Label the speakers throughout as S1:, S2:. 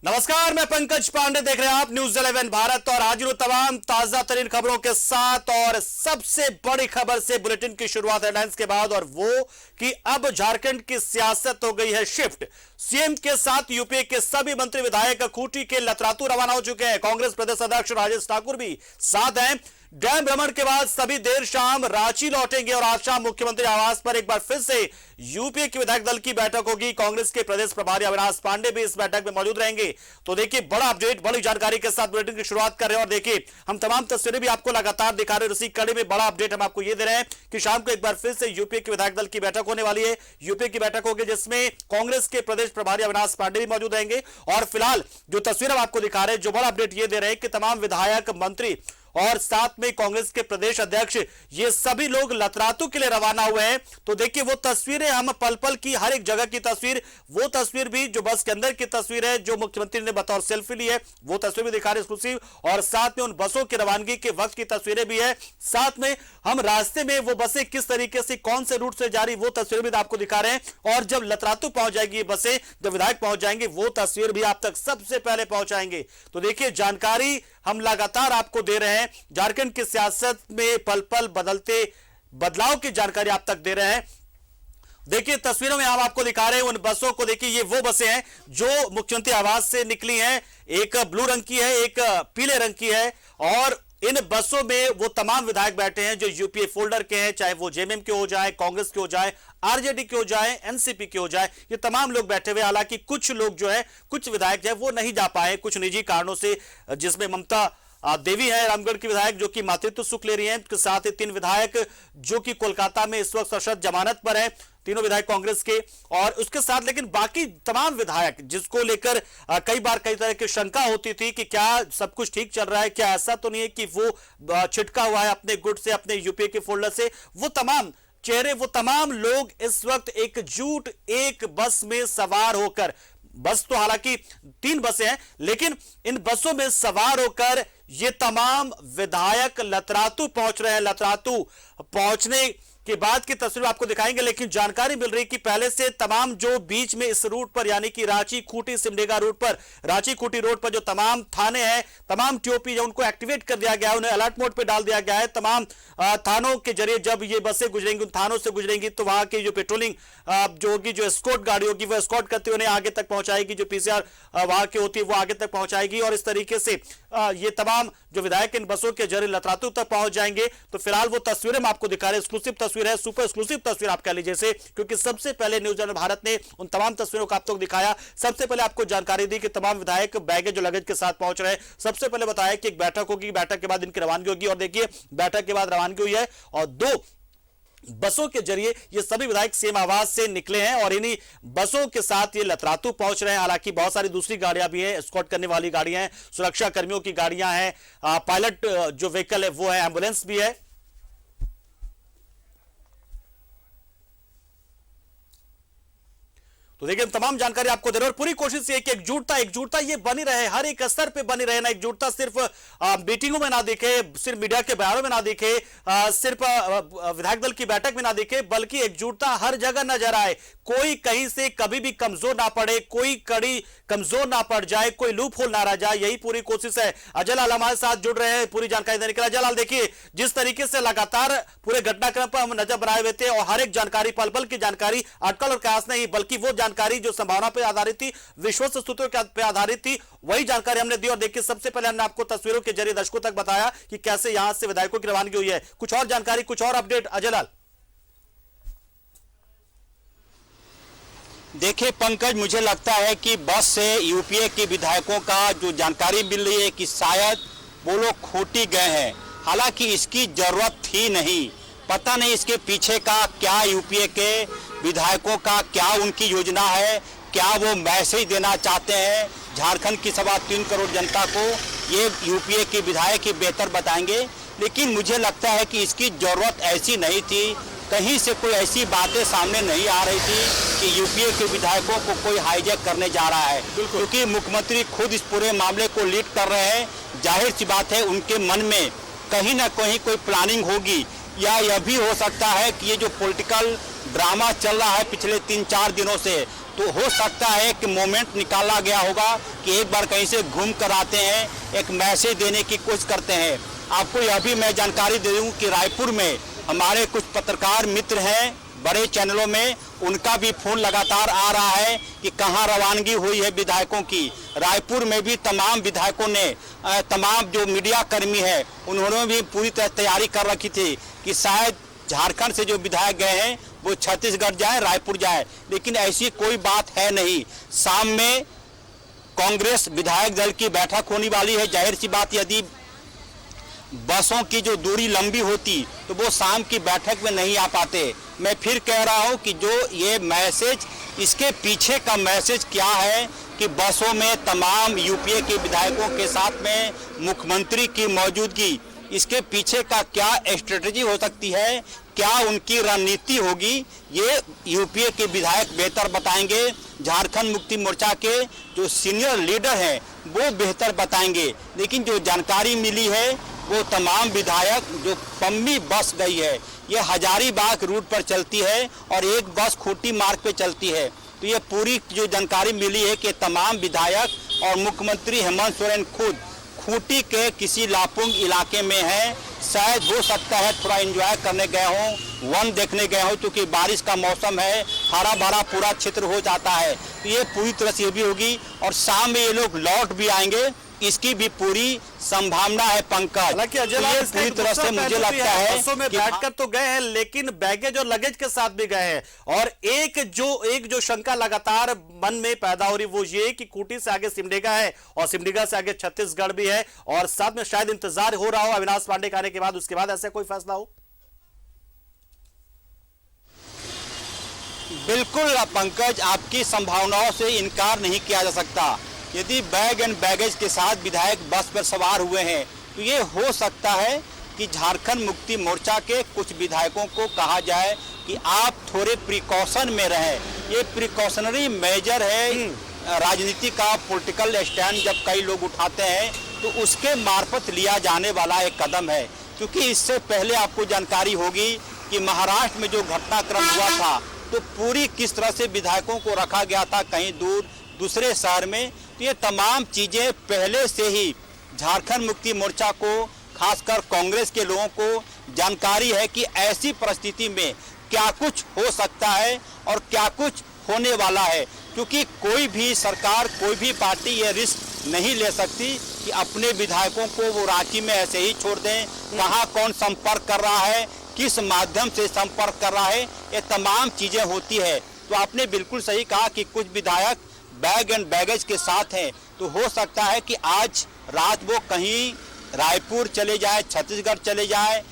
S1: नमस्कार, मैं पंकज पांडे, देख रहे हैं आप न्यूज 11 भारत और हाजिर हूं तमाम ताजा तरीन खबरों के साथ। और सबसे बड़ी खबर से बुलेटिन की शुरुआत हेडलाइंस के बाद, और वो कि अब झारखंड की सियासत हो गई है शिफ्ट। सीएम के साथ यूपीए के सभी मंत्री विधायक खूंटी के लतरातू रवाना हो चुके हैं। कांग्रेस प्रदेश अध्यक्ष राजेश ठाकुर भी साथ हैं। डैम भ्रमण के बाद सभी देर शाम रांची लौटेंगे और आज शाम मुख्यमंत्री आवास पर एक बार फिर से यूपीए के विधायक दल की बैठक होगी। कांग्रेस के प्रदेश प्रभारी अविनाश पांडे भी इस बैठक में मौजूद रहेंगे। तो देखिए, बड़ा अपडेट, बड़ी जानकारी के साथ बुलेटिन की शुरुआत कर रहे हैं। और देखिए, हम तमाम तस्वीरें भी आपको लगातार दिखा रहे हैं। इसी कड़ी में बड़ा अपडेट हम आपको ये दे रहे हैं कि शाम को एक बार फिर से यूपीए के विधायक दल की बैठक होने वाली है। यूपीए की बैठक होगी जिसमें कांग्रेस के प्रदेश प्रभारी अविनाश पांडे भी मौजूद रहेंगे। और फिलहाल जो तस्वीर हम आपको दिखा रहे हैं, जो बड़ा अपडेट ये दे रहे हैं कि तमाम विधायक, मंत्री और साथ में कांग्रेस के प्रदेश अध्यक्ष, ये सभी लोग लतरातू के लिए रवाना हुए हैं। तो देखिए, वो तस्वीरें हम पल पल की, हर एक जगह की तस्वीर, वो तस्वीर भी जो बस के अंदर की तस्वीर है, जो मुख्यमंत्री ने बतौर सेल्फी ली है, वो तस्वीर भी दिखा रहे एक्सक्लूसिव। और साथ में उन बसों की रवानगी के वक्त की तस्वीरें भी है। साथ में हम रास्ते में वो बसें किस तरीके से, कौन से रूट से जा रही, वो तस्वीर भी आपको दिखा रहे हैं। और जब लतरातू पहुंच जाएगी ये बसें, जब विधायक पहुंच जाएंगे, वो तस्वीर भी आप तक सबसे पहले पहुंचाएंगे। तो देखिए, जानकारी हम लगातार आपको दे रहे हैं। झारखंड की सियासत में पल पल बदलते बदलाव की जानकारी आप तक दे रहे हैं। देखिए, तस्वीरों में हम आपको दिखा रहे हैं उन बसों को। देखिए, ये वो बसें हैं जो मुख्यमंत्री आवास से निकली हैं। एक ब्लू रंग की है, एक पीले रंग की है। और इन बसों में वो तमाम विधायक बैठे हैं जो यूपीए फोल्डर के हैं, चाहे वो जेएमएम के हो जाए, कांग्रेस के हो जाए, आरजेडी के हो जाए, एनसीपी के हो जाए, ये तमाम लोग बैठे हुए। हालांकि कुछ लोग जो है, कुछ विधायक जो है वो नहीं जा पाए कुछ निजी कारणों से, जिसमें ममता देवी है रामगढ़ की विधायक, जो कि मातृत्व सुख ले रही हैं। उसके साथ ही 3 विधायक जो कि कोलकाता में इस वक्त सशर्त जमानत पर है, तीनों विधायक कांग्रेस के। और उसके साथ लेकिन बाकी तमाम विधायक, जिसको लेकर कई बार कई तरह की शंका होती थी कि क्या सब कुछ ठीक चल रहा है, क्या ऐसा तो नहीं है कि वो छिटका हुआ है अपने गुट से, अपने यूपीए के फोल्डर से। वो तमाम चेहरे, वो तमाम लोग इस वक्त एकजुट एक बस में सवार होकर, बस तो हालांकि 3 बसें हैं, लेकिन इन बसों में सवार होकर ये तमाम विधायक लतरातू पहुंच रहे हैं। लतरातू पहुंचने के बाद की तस्वीर आपको दिखाएंगे। लेकिन जानकारी मिल रही है कि पहले से तमाम जो बीच में इस रूट पर, यानी कि रांची खूंटी सिमडेगा रूट पर, रांची खूंटी रोड पर जो तमाम थाने हैं, तमाम टीओपी जो उनको एक्टिवेट कर दिया गया है, उन्हें अलर्ट मोड पे डाल दिया गया है। तमाम थानों के जरिए जब ये बसें गुजरेंगी, उन थानों से गुजरेंगी, तो वहां की जो पेट्रोलिंग जो होगी, जो एस्कॉर्ट गाड़ी होगी, वो एस्कॉर्ट करते हुए आगे तक पहुंचाएगी। जो पीसीआर वहां की होती है वो आगे तक पहुंचाएगी। और इस तरीके से ये तमाम जो विधायक इन बसों के जरिए लतरातू तक पहुंच जाएंगे। तो फिलहाल वो तस्वीरें हम आपको दिखा रहे हैं, एक्सक्लूसिव तस्वीर है, सुपर एक्सक्लूसिव तस्वीर आप कह लीजिए इसे, क्योंकि सबसे पहले न्यूज 11 भारत ने उन तमाम तस्वीरों को आप तक दिखाया। सबसे पहले आपको जानकारी दी कि तमाम विधायक बैगेज और लगेज के साथ पहुंच रहे हैं। सबसे पहले बताया कि एक बैठक होगी, बैठक के बाद इनकी रवानगी होगी। और देखिए, बैठक के बाद रवानगी हुई है और 2 बसों के जरिए ये सभी विधायक सीएम आवास से निकले हैं और इन्हीं बसों के साथ ये लतरातू पहुंच रहे हैं। हालांकि बहुत सारी दूसरी गाड़ियां भी हैं, एस्कॉर्ट करने वाली गाड़ियां हैं, सुरक्षा कर्मियों की गाड़ियां हैं, पायलट जो व्हीकल है वो है, एम्बुलेंस भी है। तो देखिए, तमाम जानकारी आपको दे रहे हैं और पूरी कोशिश ये कि एकजुटता ये बनी रहे, हर एक स्तर पे बनी रहे ना। एकजुटता सिर्फ मीटिंगों में ना दिखे, सिर्फ मीडिया के बयानों में ना दिखे, सिर्फ विधायक दल की बैठक में ना दिखे, बल्कि एकजुटता हर जगह नजर आए। कोई कहीं से कभी भी कमजोर ना पड़े, कोई कड़ी कमजोर ना पड़ जाए, कोई लूप होल ना रह जाए, यही पूरी कोशिश है। अजय लाल हमारे साथ जुड़ रहे हैं पूरी जानकारी देने के लिए। अजय लाल, देखिए, जिस तरीके से लगातार पूरे घटनाक्रम पर हम नजर बनाए हुए थे और हर एक जानकारी, पल पल की जानकारी, अटकल और कयास नहीं, बल्कि वो जानकारी जो संभावना पर आधारित थी, विश्वस्त सूत्रों पर आधारित थी, वही जानकारी हमने दी। और देखिए, सबसे पहले हमने आपको तस्वीरों के जरिए दर्शकों तक बताया कि कैसे यहां से विधायकों की रवानगी हुई है। कुछ और जानकारी, कुछ और अपडेट अजय लाल?
S2: देखिए पंकज, मुझे लगता है कि बस से यूपीए के विधायकों का जो जानकारी मिल रही है कि शायद वो लोग खूंटी गए हैं। हालांकि इसकी जरूरत थी नहीं। पता नहीं इसके पीछे का क्या, यूपीए के विधायकों का क्या उनकी योजना है, क्या वो मैसेज देना चाहते हैं झारखंड की 3.25 करोड़ जनता को, ये यूपीए के विधायक ही बेहतर बताएंगे। लेकिन मुझे लगता है कि इसकी जरूरत ऐसी नहीं थी। कहीं से कोई ऐसी बातें सामने नहीं आ रही थी कि यूपीए के विधायकों को कोई हाईजैक करने जा रहा है, क्योंकि मुख्यमंत्री खुद इस पूरे मामले को लीड कर रहे हैं। जाहिर सी बात है उनके मन में कहीं ना कहीं कोई प्लानिंग होगी, या यह भी हो सकता है कि ये जो पॉलिटिकल ड्रामा चल रहा है पिछले 3-4 दिनों से, तो हो सकता है कि मोमेंट निकाला गया होगा कि एक बार कहीं से घूम कर आते हैं, एक मैसेज देने की कोशिश करते हैं। आपको यह भी मैं जानकारी दे दूं कि रायपुर में हमारे कुछ पत्रकार मित्र हैं बड़े चैनलों में, उनका भी फोन लगातार आ रहा है कि कहां रवानगी हुई है विधायकों की। रायपुर में भी तमाम विधायकों ने, तमाम जो मीडिया कर्मी है, उन्होंने भी पूरी तरह तैयारी कर रखी थी कि शायद झारखंड से जो विधायक गए हैं वो छत्तीसगढ़ जाए, रायपुर जाए, लेकिन ऐसी कोई बात है नहीं। शाम में कांग्रेस विधायक दल की बैठक होने वाली है। जाहिर सी बात, यदि बसों की जो दूरी लंबी होती तो वो शाम की बैठक में नहीं आ पाते। मैं फिर कह रहा हूं कि जो ये मैसेज, इसके पीछे का मैसेज क्या है कि बसों में तमाम यूपीए के विधायकों के साथ में मुख्यमंत्री की मौजूदगी, इसके पीछे का क्या स्ट्रेटजी हो सकती है, क्या उनकी रणनीति होगी, ये यूपीए के विधायक बेहतर बताएंगे। झारखंड मुक्ति मोर्चा के जो सीनियर लीडर हैं वो बेहतर बताएंगे। लेकिन जो जानकारी मिली है वो तमाम विधायक, जो पम्मी बस गई है ये हजारीबाग रूट पर चलती है और एक बस खूंटी मार्ग पे चलती है, तो ये पूरी जो जानकारी मिली है कि तमाम विधायक और मुख्यमंत्री हेमंत सोरेन खुद खूंटी के किसी लापुंग इलाके में है। शायद हो सकता है थोड़ा एंजॉय करने गए हों, वन देखने गए हों, क्योंकि बारिश का मौसम है, हरा भरा पूरा क्षेत्र हो जाता है। तो ये पूरी तरह से भी होगी और शाम में ये लोग लौट भी आएंगे, इसकी भी पूरी संभावना है पंकज।
S1: हालांकि अजय लाल,
S2: पूरी तरह से मुझे लगता है
S1: बसों में बैठकर तो गए हैं, लेकिन बैगेज और लगेज के साथ भी गए हैं। और एक जो शंका लगातार मन में पैदा हो रही वो ये कि खूंटी से आगे सिमडेगा है और सिमडेगा से आगे छत्तीसगढ़ भी है, और साथ में शायद इंतजार हो रहा हो अविनाश पांडे के आने के बाद, उसके बाद ऐसा कोई फैसला हो।
S2: बिल्कुल पंकज, आपकी संभावनाओं से इनकार नहीं किया जा सकता। यदि बैग एंड बैगेज के साथ विधायक बस पर सवार हुए हैं तो ये हो सकता है कि झारखंड मुक्ति मोर्चा के कुछ विधायकों को कहा जाए कि आप थोड़े प्रिकॉशन में रहें। ये प्रिकॉशनरी मेजर है, राजनीति का पॉलिटिकल स्टैंड जब कई लोग उठाते हैं तो उसके मार्फत लिया जाने वाला एक कदम है। क्योंकि इससे पहले आपको जानकारी होगी कि महाराष्ट्र में जो घटनाक्रम हुआ था तो पूरी किस तरह से विधायकों को रखा गया था कहीं दूर दूसरे शहर में। तो ये तमाम चीजें पहले से ही झारखंड मुक्ति मोर्चा को, खासकर कांग्रेस के लोगों को जानकारी है कि ऐसी परिस्थिति में क्या कुछ हो सकता है और क्या कुछ होने वाला है। क्योंकि कोई भी सरकार, कोई भी पार्टी ये रिस्क नहीं ले सकती कि अपने विधायकों को वो रांची में ऐसे ही छोड़ दें। कहाँ कौन संपर्क कर रहा है, किस माध्यम से संपर्क कर रहा है, ये तमाम चीजें होती है। तो आपने बिल्कुल सही कहा कि कुछ विधायक बैग एंड बैगेज के साथ हैं, तो हो सकता है कि आज रात वो कहीं रायपुर चले जाए, छत्तीसगढ़ चले जाए।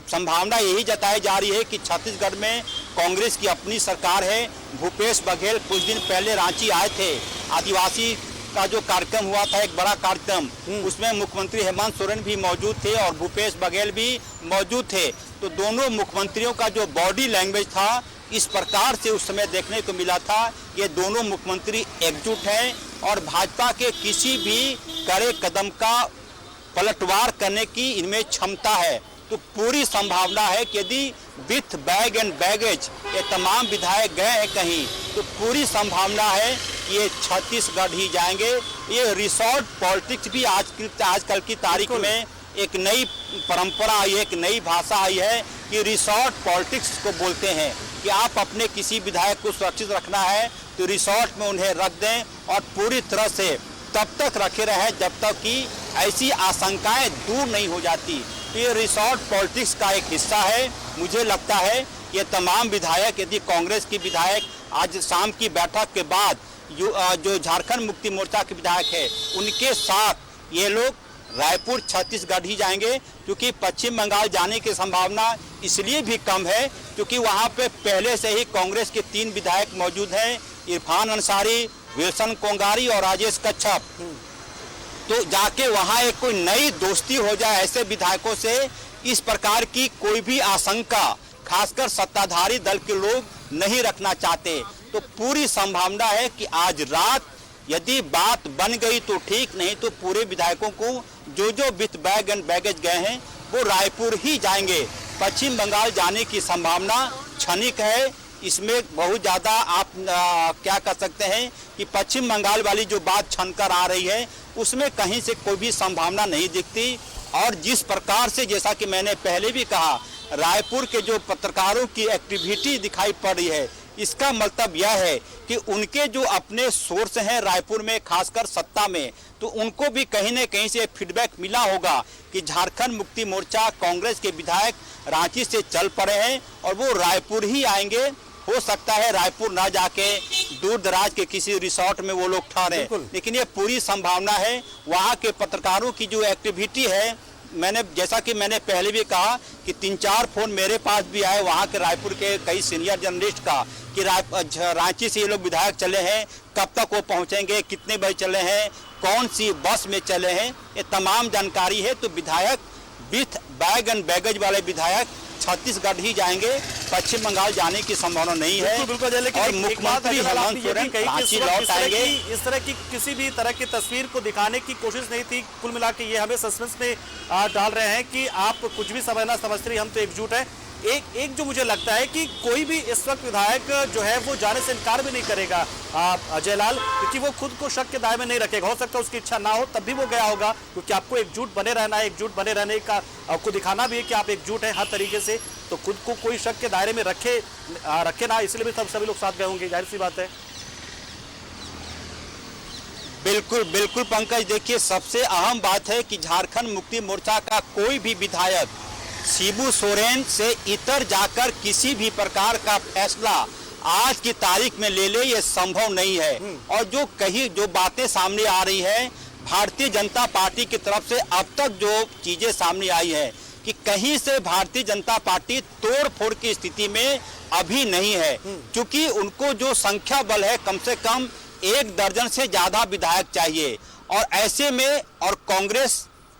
S2: संभावना यही जताई जा रही है कि छत्तीसगढ़ में कांग्रेस की अपनी सरकार है। भूपेश बघेल कुछ दिन पहले रांची आए थे, आदिवासी का जो कार्यक्रम हुआ था, एक बड़ा कार्यक्रम, उसमें मुख्यमंत्री हेमंत सोरेन भी मौजूद थे और भूपेश बघेल भी मौजूद थे। तो दोनों मुख्यमंत्रियों का जो बॉडी लैंग्वेज था इस प्रकार से उस समय देखने को मिला था। ये दोनों मुख्यमंत्री एकजुट हैं और भाजपा के किसी भी कड़े कदम का पलटवार करने की इनमें क्षमता है। तो पूरी संभावना है कि यदि विथ बैग एंड बैगेज ये तमाम विधायक गए हैं कहीं, तो पूरी संभावना है कि ये छत्तीसगढ़ ही जाएंगे। ये रिसोर्ट पॉलिटिक्स भी आजकल की तारीख में एक नई परंपरा आई है, एक नई भाषा आई है कि रिसोर्ट पॉलिटिक्स को बोलते हैं कि आप अपने किसी विधायक को सुरक्षित रखना है तो रिसोर्ट में उन्हें रख दें और पूरी तरह से तब तक रखे रहें जब तक कि ऐसी आशंकाएं दूर नहीं हो जाती। तो ये रिसोर्ट पॉलिटिक्स का एक हिस्सा है। मुझे लगता है ये तमाम विधायक, यदि कांग्रेस की विधायक आज शाम की बैठक के बाद जो झारखंड मुक्ति मोर्चा के विधायक है उनके साथ ये लोग रायपुर छत्तीसगढ़ ही जाएंगे। क्योंकि पश्चिम बंगाल जाने की संभावना इसलिए भी कम है क्योंकि वहां पे पहले से ही कांग्रेस के 3 विधायक मौजूद हैं, इरफान अंसारी, विल्सन कोंगारी और राजेश कच्छप। तो जाके वहां एक कोई नई दोस्ती हो जाए ऐसे विधायकों से, इस प्रकार की कोई भी आशंका खासकर सत्ताधारी दल के लोग नहीं रखना चाहते। तो पूरी संभावना है कि आज रात यदि बात बन गई तो ठीक, नहीं तो पूरे विधायकों को जो विथ बैग एंड बैगेज गए हैं वो रायपुर ही जाएंगे। पश्चिम बंगाल जाने की संभावना क्षणिक है, इसमें बहुत ज़्यादा आप क्या कर सकते हैं कि पश्चिम बंगाल वाली जो बात छनकर आ रही है उसमें कहीं से कोई भी संभावना नहीं दिखती। और जिस प्रकार से, जैसा कि मैंने पहले भी कहा, रायपुर के जो पत्रकारों की एक्टिविटी दिखाई पड़ रही है, इसका मतलब यह है कि उनके जो अपने सोर्स हैं रायपुर में, खासकर सत्ता में, तो उनको भी कहीं न कहीं से फीडबैक मिला होगा कि झारखंड मुक्ति मोर्चा कांग्रेस के विधायक रांची से चल पड़े हैं और वो रायपुर ही आएंगे। हो सकता है रायपुर ना जाके दूर दराज के किसी रिसोर्ट में वो लोग ठहरे, लेकिन ये पूरी संभावना है। वहाँ के पत्रकारों की जो एक्टिविटी है, जैसा कि मैंने पहले भी कहा कि 3-4 फोन मेरे पास भी आए वहाँ के रायपुर के कई सीनियर जर्नलिस्ट का कि रांची से ये लोग विधायक चले हैं, कब तक वो पहुँचेंगे, कितने बजे चले हैं, कौन सी बस में चले हैं, ये तमाम जानकारी है। तो विधायक विथ बैग एंड बैगेज वाले विधायक छत्तीसगढ़ ही जाएंगे, पश्चिम बंगाल जाने की संभावना नहीं है। और मुख्यमंत्री हेमंत सोरेन रांची लौट आएंगे।
S1: इस तरह की किसी भी तरह की तस्वीर को दिखाने की कोशिश नहीं थी। कुल मिला के ये हमें सस्पेंस में डाल रहे हैं कि आप कुछ भी समझना समझते रहिए, हम तो एकजुट है। एक जो मुझे लगता है कि कोई भी इस वक्त विधायक जो है वो जाने से इनकार भी नहीं करेगा अजय लाल, क्योंकि वो खुद को शक के दायरे में नहीं रखेगा। हो सकता है उसकी इच्छा ना हो तब भी वो गया होगा, क्योंकि आपको एकजुट बने रहना है। एकजुट बने रहने का आपको दिखाना भी है कि आप एकजुट हैं हर तरीके से, तो खुद को कोई शक के दायरे में रखे ना, इसलिए भी सभी लोग साथ गए होंगे, जाहिर सी बात है।
S2: बिल्कुल बिल्कुल पंकज, देखिए सबसे अहम बात है कि झारखंड मुक्ति मोर्चा का कोई भी विधायक शिबू सोरेन से इतर जाकर किसी भी प्रकार का फैसला आज की तारीख में ले ले, ये संभव नहीं है। और जो बातें सामने आ रही है भारतीय जनता पार्टी की तरफ से, अब तक जो चीजें सामने आई है कि कहीं से भारतीय जनता पार्टी तोड़ फोड़ की स्थिति में अभी नहीं है, क्योंकि उनको जो संख्या बल है कम से कम 1 दर्जन से ज्यादा विधायक चाहिए। और ऐसे में और कांग्रेस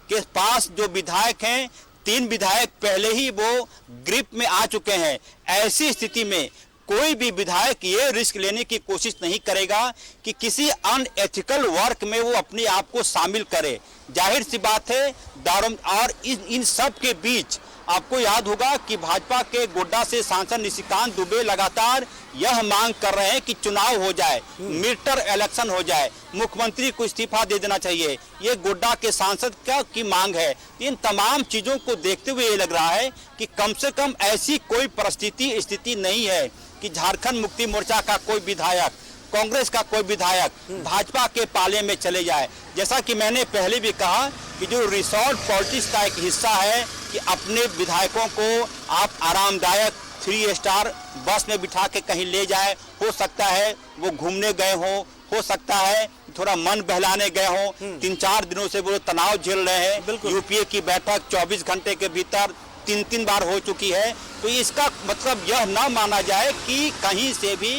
S2: के पास जो विधायक हैं, 3 विधायक पहले ही वो ग्रिप में आ चुके हैं। ऐसी स्थिति में कोई भी विधायक ये रिस्क लेने की कोशिश नहीं करेगा कि किसी अनएथिकल वर्क में वो अपने आप को शामिल करे। जाहिर सी बात है और इन सब के बीच आपको याद होगा कि भाजपा के गोड्डा से सांसद निशिकांत दुबे लगातार यह मांग कर रहे हैं कि चुनाव हो जाए, मिड टर्म इलेक्शन हो जाए, मुख्यमंत्री को इस्तीफा दे देना चाहिए। ये गोड्डा के सांसद की मांग है। इन तमाम चीजों को देखते हुए ये लग रहा है कि कम से कम ऐसी कोई स्थिति नहीं है कि झारखंड मुक्ति मोर्चा का कोई विधायक, कांग्रेस का कोई विधायक भाजपा के पाले में चले जाए। जैसा कि मैंने पहले भी कहा कि जो रिसोर्ट पॉलिटिक्स का एक हिस्सा है कि अपने विधायकों को आप आरामदायक 3 स्टार बस में बिठा के कहीं ले जाए। हो सकता है वो घूमने गए हो सकता है थोड़ा मन बहलाने गए हो, 3-4 दिनों से वो तनाव झेल रहे हैं। यूपीए की बैठक 24 घंटे के भीतर 3 बार हो चुकी है। तो इसका मतलब यह ना माना जाए कि कहीं से भी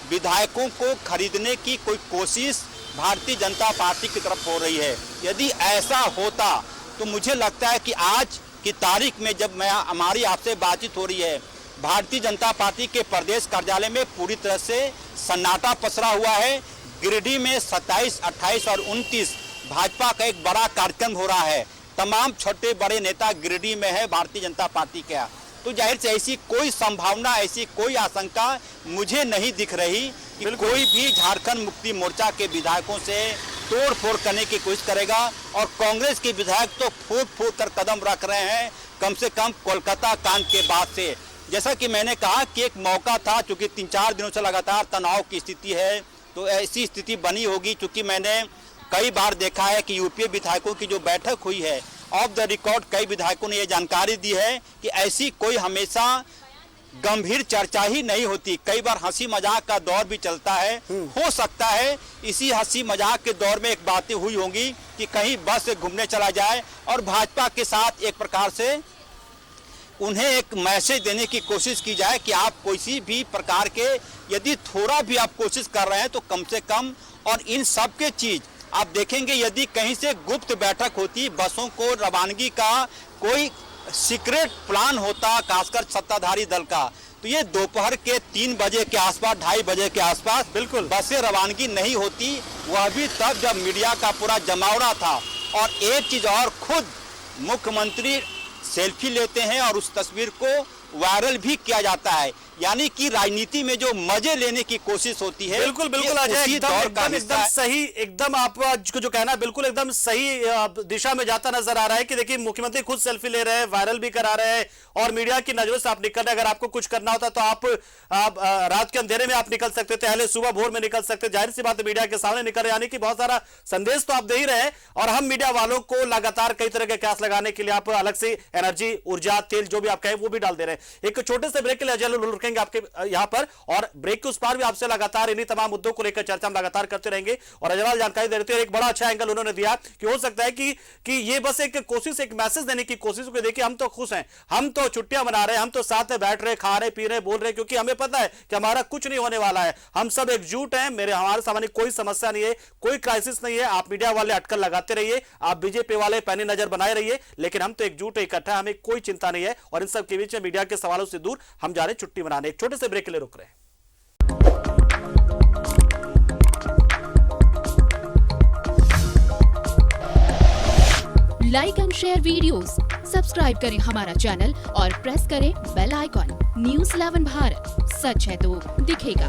S2: विधायकों को खरीदने की कोई कोशिश भारतीय जनता पार्टी की तरफ हो रही है। यदि ऐसा होता तो मुझे लगता है कि आज की तारीख में जब हमारी आपसे बातचीत हो रही है, भारतीय जनता पार्टी के प्रदेश कार्यालय में पूरी तरह से सन्नाटा पसरा हुआ है। गिरिडीह में 27, 28 और 29 भाजपा का एक बड़ा कार्यक्रम हो रहा है। तमाम छोटे बड़े नेता गिरिडीह में है भारतीय जनता पार्टी का। तो जाहिर से ऐसी कोई संभावना, ऐसी कोई आशंका मुझे नहीं दिख रही कि कोई भी झारखंड मुक्ति मोर्चा के विधायकों से तोड़ फोड़ करने की कोशिश करेगा। और कांग्रेस के विधायक तो फूट फूट कर कदम रख रहे हैं, कम से कम कोलकाता कांड के बाद से। जैसा कि मैंने कहा कि एक मौका था, चूंकि 3-4 दिनों से लगातार तनाव की स्थिति है, तो ऐसी स्थिति बनी होगी। क्योंकि मैंने कई बार देखा है कि यूपीए विधायकों की जो बैठक हुई है, ऑफ द रिकॉर्ड कई विधायकों ने ये जानकारी दी है कि ऐसी कोई हमेशा गंभीर चर्चा ही नहीं होती। कई बार हंसी मजाक का दौर भी चलता है। हो सकता है इसी हंसी मजाक के दौर में एक बातें हुई होंगी कि कहीं बस से घूमने चला जाए और भाजपा के साथ एक प्रकार से उन्हें एक मैसेज देने की कोशिश की जाए कि आप किसी भी प्रकार के यदि थोड़ा भी आप कोशिश कर रहे हैं तो कम से कम। और इन सब के चीज आप देखेंगे, यदि कहीं से गुप्त बैठक होती, बसों को रवानगी का कोई सीक्रेट प्लान होता, खासकर सत्ताधारी दल का, तो ये दोपहर के 3 बजे के आसपास, 2:30 बजे के आसपास बिल्कुल बसें रवानगी नहीं होती। वह भी तब जब मीडिया का पूरा जमावड़ा था। और एक चीज और, खुद मुख्यमंत्री सेल्फी लेते हैं और उस तस्वीर को वायरल भी किया जाता है। यानी कि राजनीति में जो मजे लेने की कोशिश होती है,
S1: बिल्कुल बिल्कुल
S2: ये
S1: अजय,
S2: उसी
S1: एकदम
S2: दौर का
S1: एकदम
S2: हिस्सा
S1: एकदम
S2: है।
S1: सही, एकदम आपको जो कहना है बिल्कुल एकदम सही दिशा में जाता नजर आ रहा है कि देखिए मुख्यमंत्री खुद सेल्फी ले रहे हैं, वायरल भी करा रहे हैं और मीडिया की नजरों से आप निकल रहे हैं। अगर आपको कुछ करना होता तो आप रात के अंधेरे में आप निकल सकते थे, पहले सुबह भोर में निकल सकते, जाहिर सी बात है मीडिया के सामने निकल रहे, यानी कि बहुत सारा संदेश तो आप दे ही रहे हैं और हम मीडिया वालों को लगातार कई तरह के कयास लगाने के लिए आप अलग से एनर्जी, ऊर्जा, तेल जो भी आप कहें वो भी डाल दे रहे हैं। एक छोटे से ब्रेक के लिए अजय रुकेंगे आपके यहां पर और ब्रेक के उस पार भी आपसे लगातार इन्हीं तमाम मुद्दों को लेकर चर्चा हम लगातार करते रहेंगे। और अजयवाल जानकारी दे रहे थे, एक बड़ा अच्छा एंगल उन्होंने दिया कि हो सकता है कि ये बस एक कोशिश, एक मैसेज देने की कोशिश को, देखिए हम तो खुश हैं, हम तो छुट्टियां मना रहे हैं, हम तो साथ में बैठ रहे, खा रहे, पी रहे, बोल रहे, क्योंकि हमें पता है कि हमारा कुछ नहीं होने वाला है, हम सब एकजुट हैं, हमारे सामने कोई समस्या नहीं है, कोई क्राइसिस नहीं है। आप मीडिया वाले अटकल लगाते रहिए, आप बीजेपी वाले पैनी नजर बनाए रहिए, लेकिन हम तो एकजुट है, इकट्ठा, हमें कोई चिंता नहीं है। और इन सब के बीच में मीडिया के सवालों से दूर हम जा रहे छुट्टी मनाने। एक छोटे से ब्रेक के लिए रुक रहे हैं।
S3: Like and share videos, subscribe करें हमारा चैनल और प्रेस करें बेल आइकॉन। न्यूज़ 11 भारत, सच है तो दिखेगा।